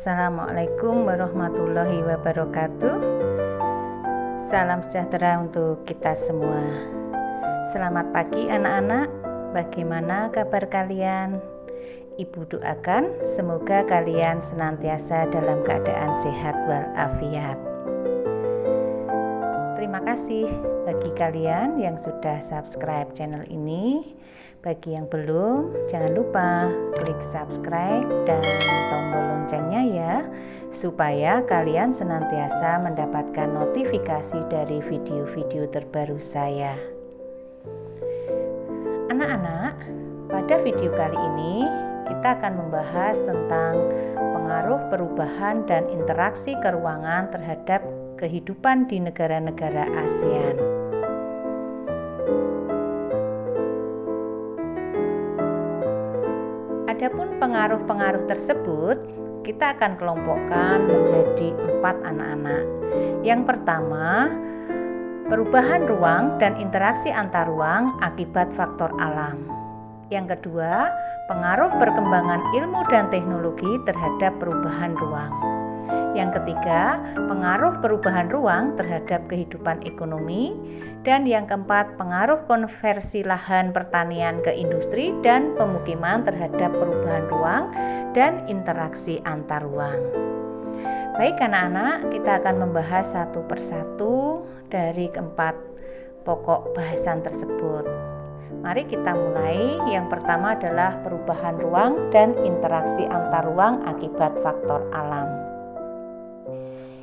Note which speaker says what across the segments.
Speaker 1: Assalamualaikum warahmatullahi wabarakatuh. Salam sejahtera untuk kita semua. Selamat pagi anak-anak. Bagaimana kabar kalian? Ibu doakan semoga kalian senantiasa dalam keadaan sehat walafiat. Terima kasih bagi kalian yang sudah subscribe channel ini. Bagi yang belum, jangan lupa klik subscribe dan tombol loncengnya ya, supaya kalian senantiasa mendapatkan notifikasi dari video-video terbaru saya. Anak-anak, pada video kali ini kita akan membahas tentang pengaruh perubahan dan interaksi keruangan terhadap kehidupan di negara-negara ASEAN. Adapun pengaruh-pengaruh tersebut kita akan kelompokkan menjadi 4 anak-anak. Yang pertama, perubahan ruang dan interaksi antar ruang akibat faktor alam. Yang kedua, pengaruh perkembangan ilmu dan teknologi terhadap perubahan ruang. Yang ketiga, pengaruh perubahan ruang terhadap kehidupan ekonomi. Dan yang keempat, pengaruh konversi lahan pertanian ke industri dan pemukiman terhadap perubahan ruang dan interaksi antar ruang. Baik anak-anak, kita akan membahas satu persatu dari keempat pokok bahasan tersebut. Mari kita mulai. Yang pertama adalah perubahan ruang dan interaksi antar ruang akibat faktor alam.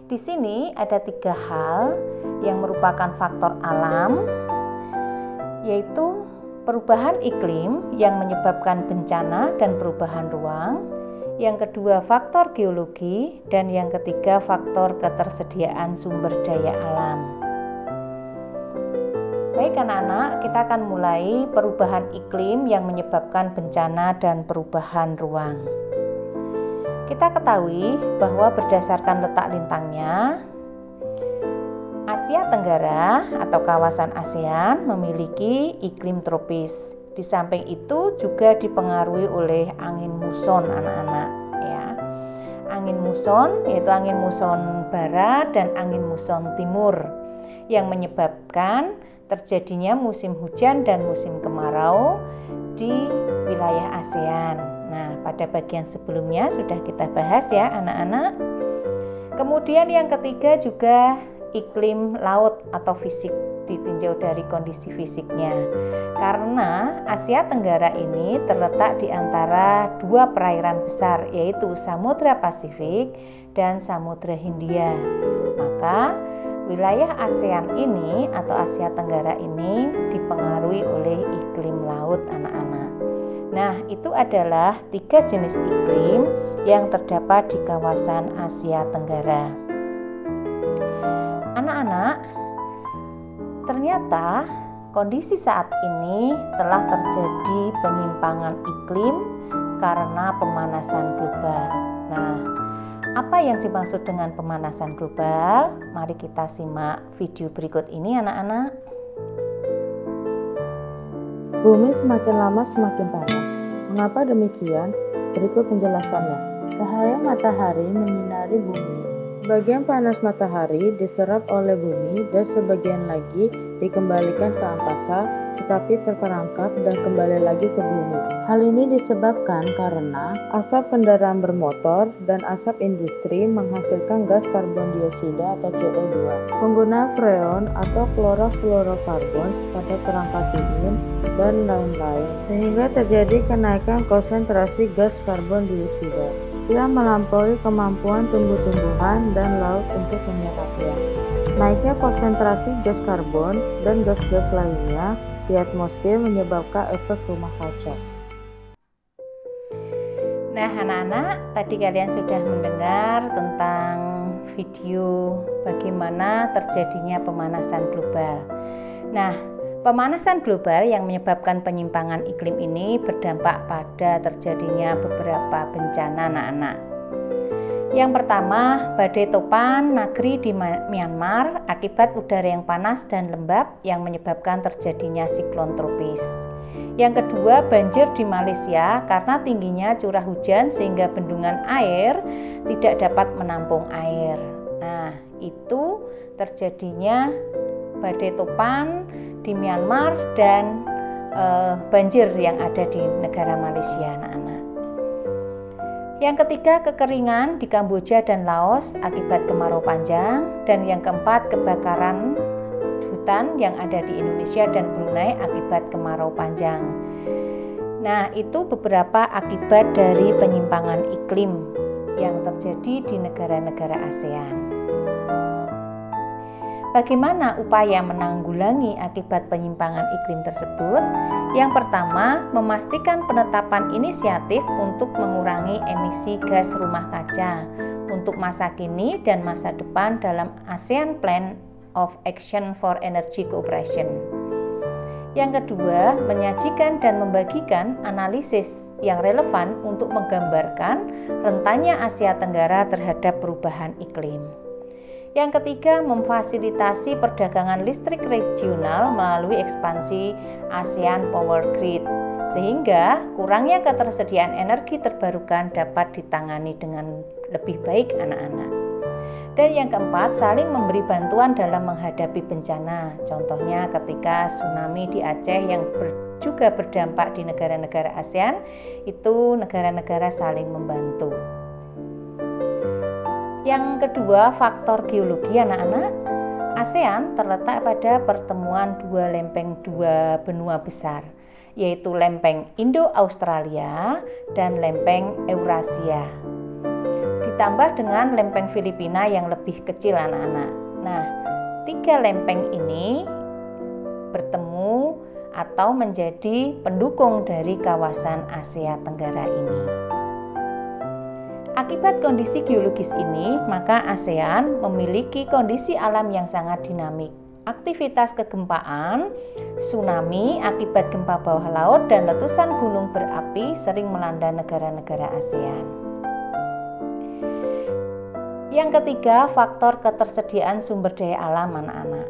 Speaker 1: Di sini ada 3 hal yang merupakan faktor alam, yaitu perubahan iklim yang menyebabkan bencana dan perubahan ruang. Yang kedua, faktor geologi, dan yang ketiga, faktor ketersediaan sumber daya alam. Baik anak-anak, kita akan mulai perubahan iklim yang menyebabkan bencana dan perubahan ruang. Kita ketahui bahwa berdasarkan letak lintangnya, Asia Tenggara atau kawasan ASEAN memiliki iklim tropis. Di samping itu juga dipengaruhi oleh angin muson anak-anak ya. Angin muson yaitu angin muson barat dan angin muson timur yang menyebabkan terjadinya musim hujan dan musim kemarau di wilayah ASEAN. Nah, pada bagian sebelumnya sudah kita bahas ya anak-anak. Kemudian yang ketiga juga iklim laut atau fisik, ditinjau dari kondisi fisiknya. Karena Asia Tenggara ini terletak di antara 2 perairan besar, yaitu Samudra Pasifik dan Samudra Hindia. Maka wilayah ASEAN ini atau Asia Tenggara ini dipengaruhi oleh iklim laut anak-anak. Nah, itu adalah 3 jenis iklim yang terdapat di kawasan Asia Tenggara. Anak-anak, ternyata kondisi saat ini telah terjadi penyimpangan iklim karena pemanasan global. Nah, apa yang dimaksud dengan pemanasan global? Mari kita simak video berikut ini anak-anak.
Speaker 2: Bumi semakin lama semakin panas. Mengapa demikian? Berikut penjelasannya. Cahaya matahari menyinari bumi. Sebagian panas matahari diserap oleh bumi dan sebagian lagi dikembalikan ke angkasa, tetapi terperangkap dan kembali lagi ke bumi. Hal ini disebabkan karena asap kendaraan bermotor dan asap industri menghasilkan gas karbon dioksida atau CO2. Penggunaan freon atau klorofluorokarbon pada perangkat dingin dan lain-lain, sehingga terjadi kenaikan konsentrasi gas karbon dioksida yang melampaui kemampuan tumbuh-tumbuhan dan laut untuk menyerapnya. Naiknya konsentrasi gas karbon dan gas-gas lainnya di atmosfer menyebabkan efek rumah kaca.
Speaker 1: Nah anak-anak, tadi kalian sudah mendengar tentang video bagaimana terjadinya pemanasan global. Nah, pemanasan global yang menyebabkan penyimpangan iklim ini berdampak pada terjadinya beberapa bencana anak-anak. Yang pertama, badai topan Nagri di Myanmar akibat udara yang panas dan lembab yang menyebabkan terjadinya siklon tropis. Yang kedua, banjir di Malaysia karena tingginya curah hujan sehingga bendungan air tidak dapat menampung air. Nah, itu terjadinya badai topan di Myanmar dan banjir yang ada di negara Malaysia, anak-anak. Yang ketiga, kekeringan di Kamboja dan Laos akibat kemarau panjang. Dan yang keempat, kebakaran hutan yang ada di Indonesia dan Brunei akibat kemarau panjang. Nah, itu beberapa akibat dari penyimpangan iklim yang terjadi di negara-negara ASEAN. Bagaimana upaya menanggulangi akibat penyimpangan iklim tersebut? Yang pertama, memastikan penetapan inisiatif untuk mengurangi emisi gas rumah kaca untuk masa kini dan masa depan dalam ASEAN Plan of Action for Energy Cooperation. Yang kedua, menyajikan dan membagikan analisis yang relevan untuk menggambarkan rentannya Asia Tenggara terhadap perubahan iklim. Yang ketiga, memfasilitasi perdagangan listrik regional melalui ekspansi ASEAN Power Grid, sehingga kurangnya ketersediaan energi terbarukan dapat ditangani dengan lebih baik, anak-anak. Dan yang keempat, saling memberi bantuan dalam menghadapi bencana. Contohnya ketika tsunami di Aceh yang juga berdampak di negara-negara ASEAN, itu negara-negara saling membantu. Yang kedua, faktor geologi, anak-anak. ASEAN terletak pada pertemuan dua benua besar, yaitu lempeng Indo-Australia dan lempeng Eurasia. Ditambah dengan lempeng Filipina yang lebih kecil, anak-anak. Nah, tiga lempeng ini bertemu atau menjadi pendukung dari kawasan Asia Tenggara ini. Akibat kondisi geologis ini, maka ASEAN memiliki kondisi alam yang sangat dinamik. Aktivitas kegempaan, tsunami akibat gempa bawah laut, dan letusan gunung berapi sering melanda negara-negara ASEAN. Yang ketiga, faktor ketersediaan sumber daya alam, anak-anak.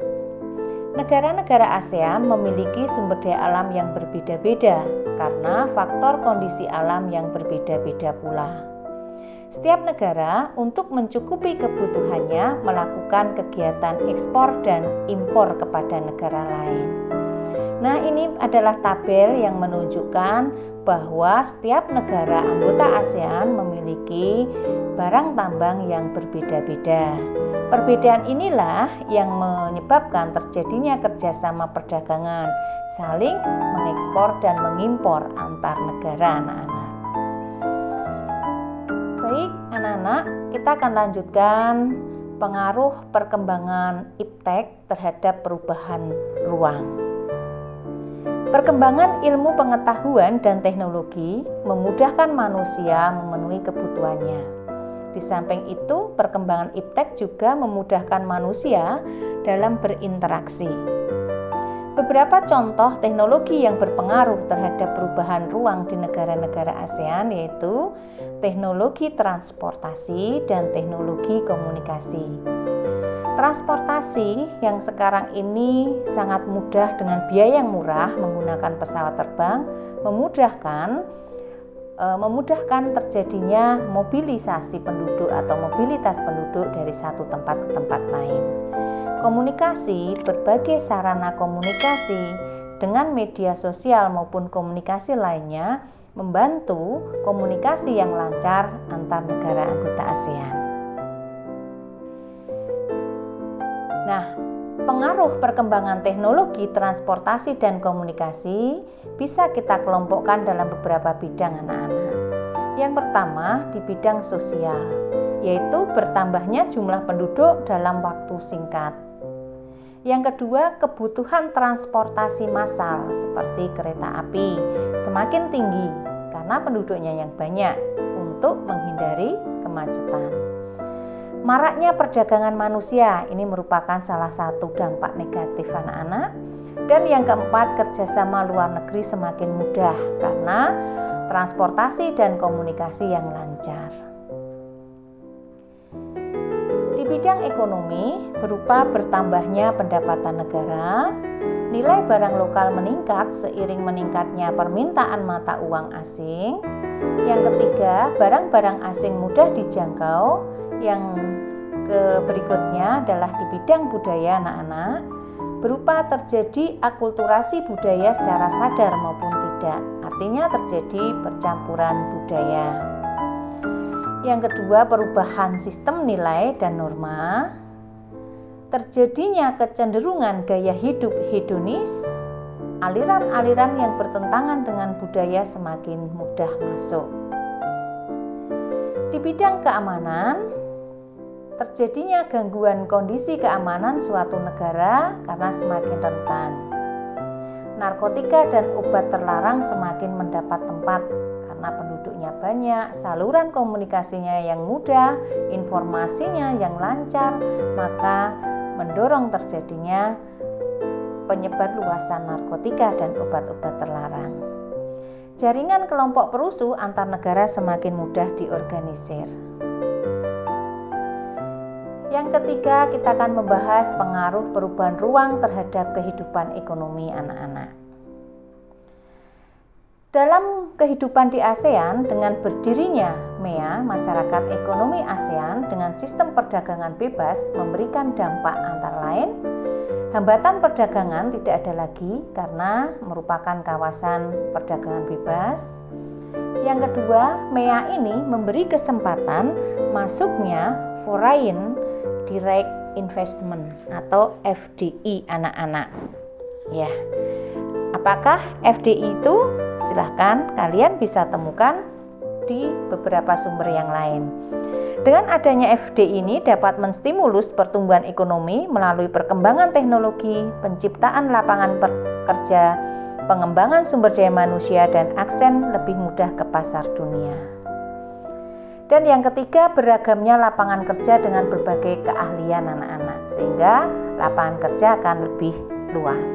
Speaker 1: Negara-negara ASEAN memiliki sumber daya alam yang berbeda-beda karena faktor kondisi alam yang berbeda-beda pula. Setiap negara untuk mencukupi kebutuhannya melakukan kegiatan ekspor dan impor kepada negara lain. Nah, ini adalah tabel yang menunjukkan bahwa setiap negara anggota ASEAN memiliki barang tambang yang berbeda-beda. Perbedaan inilah yang menyebabkan terjadinya kerjasama perdagangan, saling mengekspor dan mengimpor antar negara, anak-anak. Baik, anak-anak, kita akan lanjutkan pengaruh perkembangan iptek terhadap perubahan ruang. Perkembangan ilmu pengetahuan dan teknologi memudahkan manusia memenuhi kebutuhannya. Di samping itu, perkembangan iptek juga memudahkan manusia dalam berinteraksi. Beberapa contoh teknologi yang berpengaruh terhadap perubahan ruang di negara-negara ASEAN yaitu teknologi transportasi dan teknologi komunikasi. Transportasi yang sekarang ini sangat mudah dengan biaya yang murah menggunakan pesawat terbang memudahkan terjadinya mobilisasi penduduk atau mobilitas penduduk dari satu tempat ke tempat lain. Komunikasi, berbagai sarana komunikasi dengan media sosial maupun komunikasi lainnya membantu komunikasi yang lancar antar negara anggota ASEAN. Nah, pengaruh perkembangan teknologi transportasi dan komunikasi bisa kita kelompokkan dalam beberapa bidang, anak-anak. Yang pertama di bidang sosial, yaitu bertambahnya jumlah penduduk dalam waktu singkat. Yang kedua, kebutuhan transportasi massal seperti kereta api semakin tinggi karena penduduknya yang banyak untuk menghindari kemacetan. Maraknya perdagangan manusia ini merupakan salah satu dampak negatif, anak-anak. Dan yang keempat, kerjasama luar negeri semakin mudah karena transportasi dan komunikasi yang lancar. Di bidang ekonomi, berupa bertambahnya pendapatan negara, nilai barang lokal meningkat seiring meningkatnya permintaan mata uang asing. Yang ketiga, barang-barang asing mudah dijangkau. Yang berikutnya adalah di bidang budaya anak-anak, berupa terjadi akulturasi budaya secara sadar maupun tidak, artinya terjadi percampuran budaya. Yang kedua, perubahan sistem nilai dan norma, terjadinya kecenderungan gaya hidup hedonis, aliran-aliran yang bertentangan dengan budaya semakin mudah masuk. Di bidang keamanan, terjadinya gangguan kondisi keamanan suatu negara karena semakin rentan. Narkotika dan obat terlarang semakin mendapat tempat karena penduduknya banyak, saluran komunikasinya yang mudah, informasinya yang lancar, maka mendorong terjadinya penyebarluasan narkotika dan obat-obat terlarang. Jaringan kelompok perusuh antar negara semakin mudah diorganisir. Yang ketiga, kita akan membahas pengaruh perubahan ruang terhadap kehidupan ekonomi anak-anak. Dalam kehidupan di ASEAN, dengan berdirinya MEA, Masyarakat Ekonomi ASEAN, dengan sistem perdagangan bebas memberikan dampak antara lain, hambatan perdagangan tidak ada lagi karena merupakan kawasan perdagangan bebas. Yang kedua, MEA ini memberi kesempatan masuknya foreign direct investment atau FDI anak-anak. Ya. Apakah FDI itu? Silahkan kalian bisa temukan di beberapa sumber yang lain. Dengan adanya FDI ini dapat menstimulus pertumbuhan ekonomi melalui perkembangan teknologi, penciptaan lapangan kerja, pengembangan sumber daya manusia, dan akses lebih mudah ke pasar dunia. Dan yang ketiga, beragamnya lapangan kerja dengan berbagai keahlian anak-anak, sehingga lapangan kerja akan lebih luas.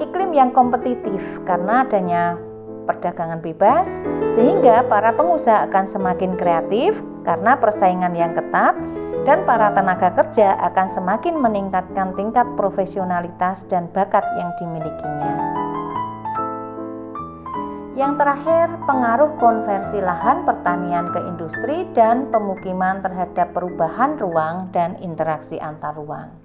Speaker 1: Iklim yang kompetitif karena adanya perdagangan bebas, sehingga para pengusaha akan semakin kreatif karena persaingan yang ketat, dan para tenaga kerja akan semakin meningkatkan tingkat profesionalitas dan bakat yang dimilikinya. Yang terakhir, pengaruh konversi lahan pertanian ke industri dan pemukiman terhadap perubahan ruang dan interaksi antar ruang.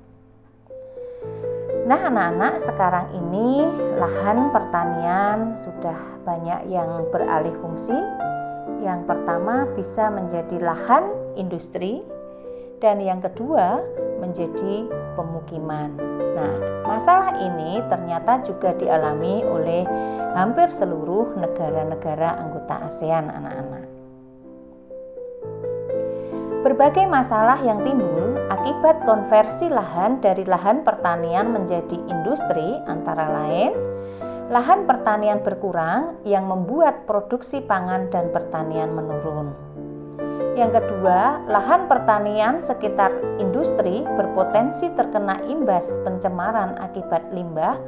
Speaker 1: Nah, anak-anak, sekarang ini lahan pertanian sudah banyak yang beralih fungsi. Yang pertama bisa menjadi lahan industri, dan yang kedua menjadi pemukiman. Nah, masalah ini ternyata juga dialami oleh hampir seluruh negara-negara anggota ASEAN, anak-anak. Berbagai masalah yang timbul akibat konversi lahan dari lahan pertanian menjadi industri, antara lain lahan pertanian berkurang yang membuat produksi pangan dan pertanian menurun. Yang kedua, lahan pertanian sekitar industri berpotensi terkena imbas pencemaran akibat limbah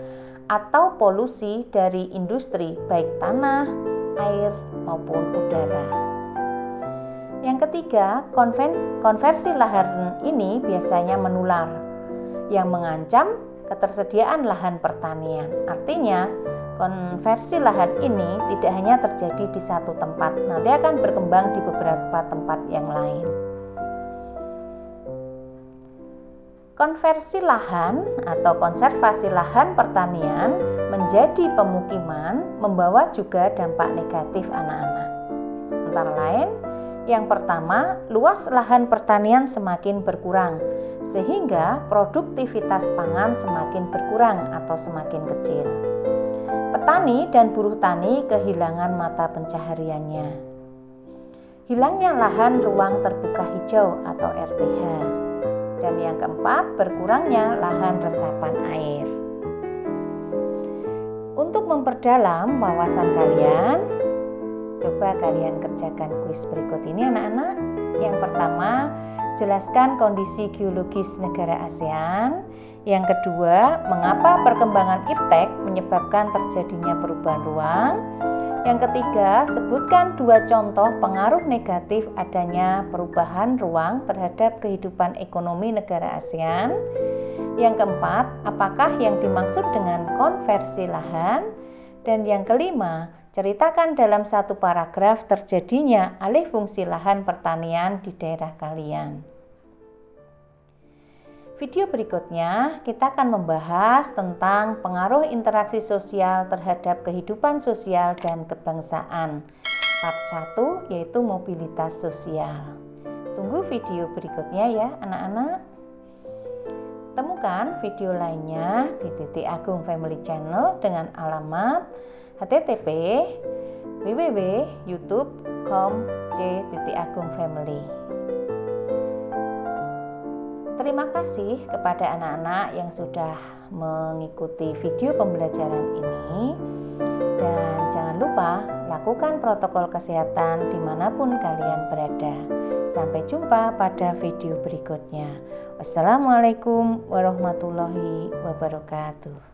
Speaker 1: atau polusi dari industri, baik tanah, air, maupun udara. Yang ketiga, konversi lahan ini biasanya menular, yang mengancam ketersediaan lahan pertanian. Artinya, konversi lahan ini tidak hanya terjadi di satu tempat, nanti akan berkembang di beberapa tempat yang lain. Konversi lahan atau konservasi lahan pertanian menjadi pemukiman membawa juga dampak negatif, anak-anak. Antara lain, yang pertama, luas lahan pertanian semakin berkurang, sehingga produktivitas pangan semakin berkurang atau semakin kecil. Petani dan buruh tani kehilangan mata pencahariannya. Hilangnya lahan ruang terbuka hijau atau RTH. Dan yang keempat, berkurangnya lahan resapan air. Untuk memperdalam wawasan kalian, coba kalian kerjakan kuis berikut ini, anak-anak. Yang pertama, jelaskan kondisi geologis negara ASEAN. Yang kedua, mengapa perkembangan iptek menyebabkan terjadinya perubahan ruang. Yang ketiga, sebutkan 2 contoh pengaruh negatif adanya perubahan ruang terhadap kehidupan ekonomi negara ASEAN. Yang keempat, apakah yang dimaksud dengan konversi lahan? Dan yang kelima, ceritakan dalam 1 paragraf terjadinya alih fungsi lahan pertanian di daerah kalian. Video berikutnya kita akan membahas tentang pengaruh interaksi sosial terhadap kehidupan sosial dan kebangsaan. Part 1 yaitu mobilitas sosial. Tunggu video berikutnya ya anak-anak. Temukan video lainnya di Titik Agung Family Channel dengan alamat http://www.youtube.com/c.agungfamily. Terima kasih kepada anak-anak yang sudah mengikuti video pembelajaran ini. Dan jangan lupa lakukan protokol kesehatan dimanapun kalian berada. Sampai jumpa pada video berikutnya. Wassalamualaikum warahmatullahi wabarakatuh.